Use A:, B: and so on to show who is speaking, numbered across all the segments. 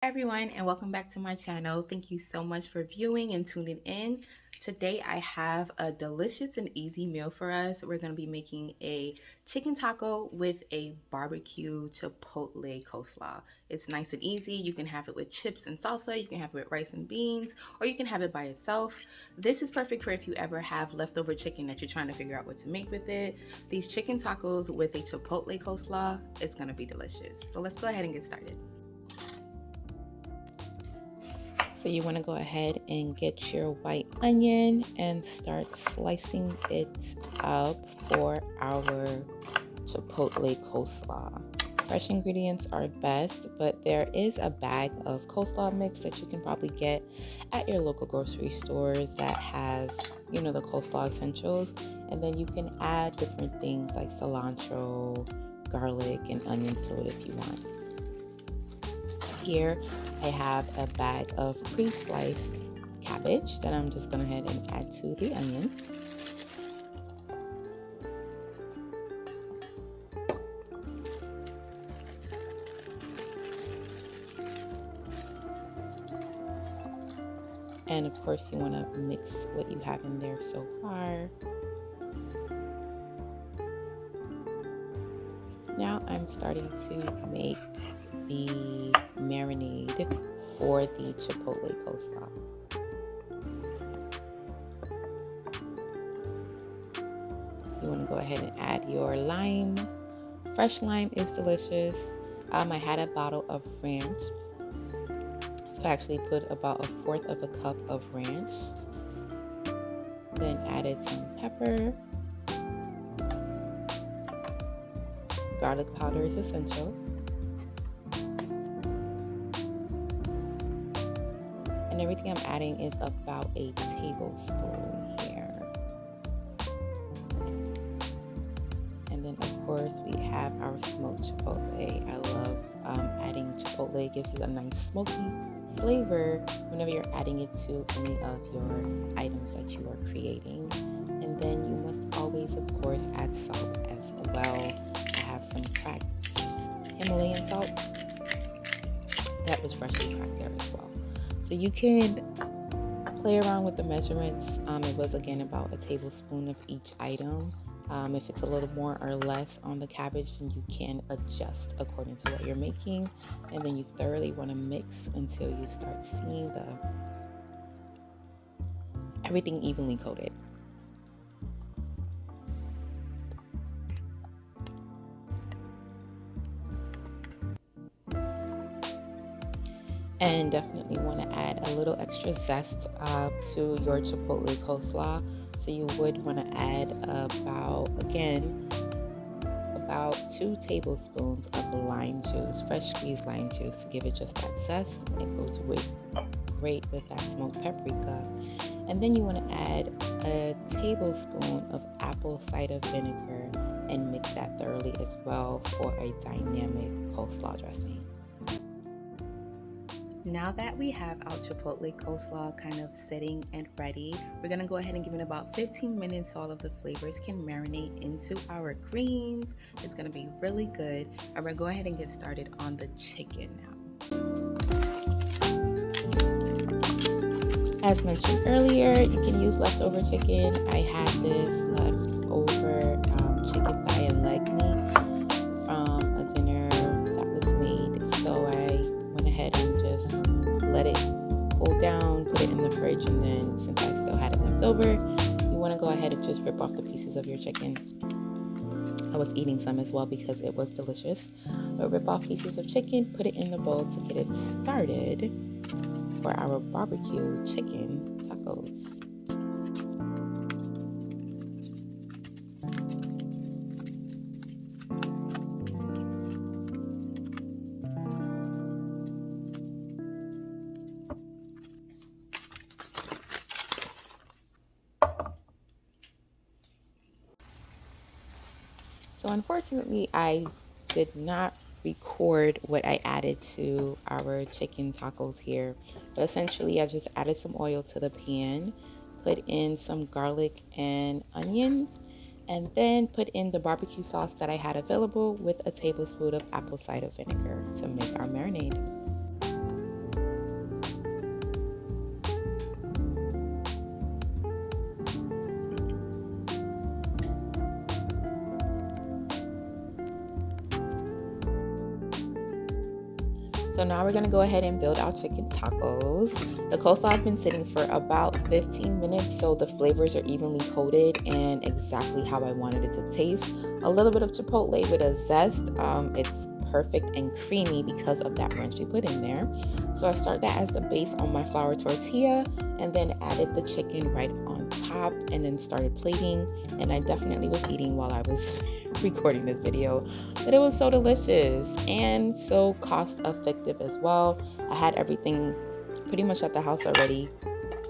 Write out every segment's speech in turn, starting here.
A: Everyone, and welcome back to my channel. Thank you so much for viewing and tuning in. Today I have a delicious and easy meal for us. We're going to be making a chicken taco with a barbecue chipotle coleslaw. It's nice and easy. You can have it with chips and salsa, you can have it with rice and beans, or you can have it by itself. This is perfect for if you ever have leftover chicken that you're trying to figure out what to make with it. These chicken tacos with a chipotle coleslaw, it's going to be delicious. So let's go ahead and get started. So you want to go ahead and get your white onion and start slicing it up for our chipotle coleslaw. Fresh ingredients are best, but there is a bag of coleslaw mix that you can probably get at your local grocery stores that has, the coleslaw essentials. And then you can add different things like cilantro, garlic, and onions to it if you want. Here I have a bag of pre-sliced cabbage that I'm just going to go ahead and add to the onions. And of course you want to mix what you have in there so far. Now I'm starting to make the marinade for the chipotle coleslaw. You want to go ahead and add your lime. Fresh lime is delicious. I had a bottle of ranch, so I actually put about 1/4 of a cup of ranch. Then added some pepper. Garlic powder is essential. And everything I'm adding is about a tablespoon here. And then of course we have our smoked chipotle. I love adding chipotle. It gives it a nice smoky flavor whenever you're adding it to any of your items that you are creating. And then you must always of course add salt as well. I have some cracked Himalayan salt that was freshly cracked there as well. So you can play around with the measurements. It was again about a tablespoon of each item. If it's a little more or less on the cabbage, then you can adjust according to what you're making. And then you thoroughly want to mix until you start seeing everything evenly coated. And definitely want to add a little extra zest to your chipotle coleslaw. So you would want to add about 2 tablespoons of lime juice, fresh squeezed lime juice, to give it just that zest. It goes great with that smoked paprika. And then you want to add a tablespoon of apple cider vinegar and mix that thoroughly as well for a dynamic coleslaw dressing. Now that we have our chipotle coleslaw kind of sitting and ready, we're going to go ahead and give it about 15 minutes so all of the flavors can marinate into our greens. It's going to be really good. And we're going to go ahead and get started on the chicken now. As mentioned earlier, you can use leftover chicken. I had this leftover chicken thigh and leg meat from a dinner that was made. So I went ahead and just let it cool down, put it in the fridge, and then since I still had it left over, you want to go ahead and just rip off the pieces of your chicken. I was eating some as well because it was delicious. But rip off pieces of chicken, put it in the bowl to get it started for our barbecue chicken tacos. So unfortunately, I did not record what I added to our chicken tacos here. But essentially, I just added some oil to the pan, put in some garlic and onion, and then put in the barbecue sauce that I had available with a tablespoon of apple cider vinegar to make our marinade. So now we're gonna go ahead and build our chicken tacos. The coleslaw has been sitting for about 15 minutes, so the flavors are evenly coated and exactly how I wanted it to taste. A little bit of chipotle with a zest. It's perfect and creamy because of that ranch we put in there. So I start that as the base on my flour tortilla and then added the chicken right on top and then started plating. And I definitely was eating while I was recording this video, but it was so delicious and so cost effective as well. I had everything pretty much at the house already,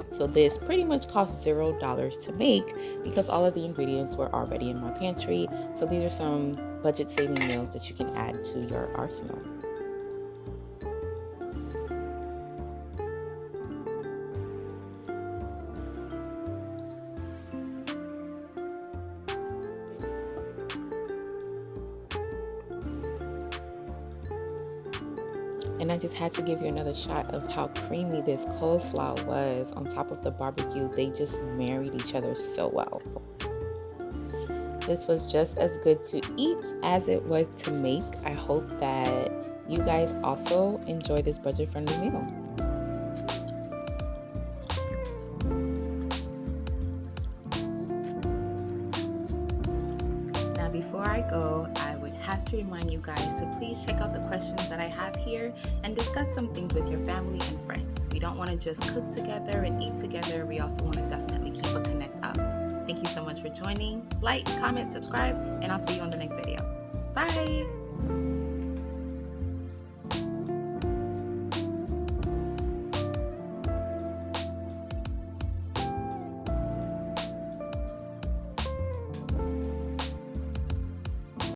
A: so this pretty much cost $0 to make because all of the ingredients were already in my pantry. So these are some budget saving meals that you can add to your arsenal. And I just had to give you another shot of how creamy this coleslaw was on top of the barbecue. They just married each other so well. This was just as good to eat as it was to make. I hope that you guys also enjoy this budget-friendly meal. Now, before I go, I would have to remind you guys to please check out the questions that I have here and discuss some things with your family and friends. We don't want to just cook together and eat together. We also want to definitely keep a connect up. Thank you so much for joining. Like, comment, subscribe, and I'll see you on the next video. Bye!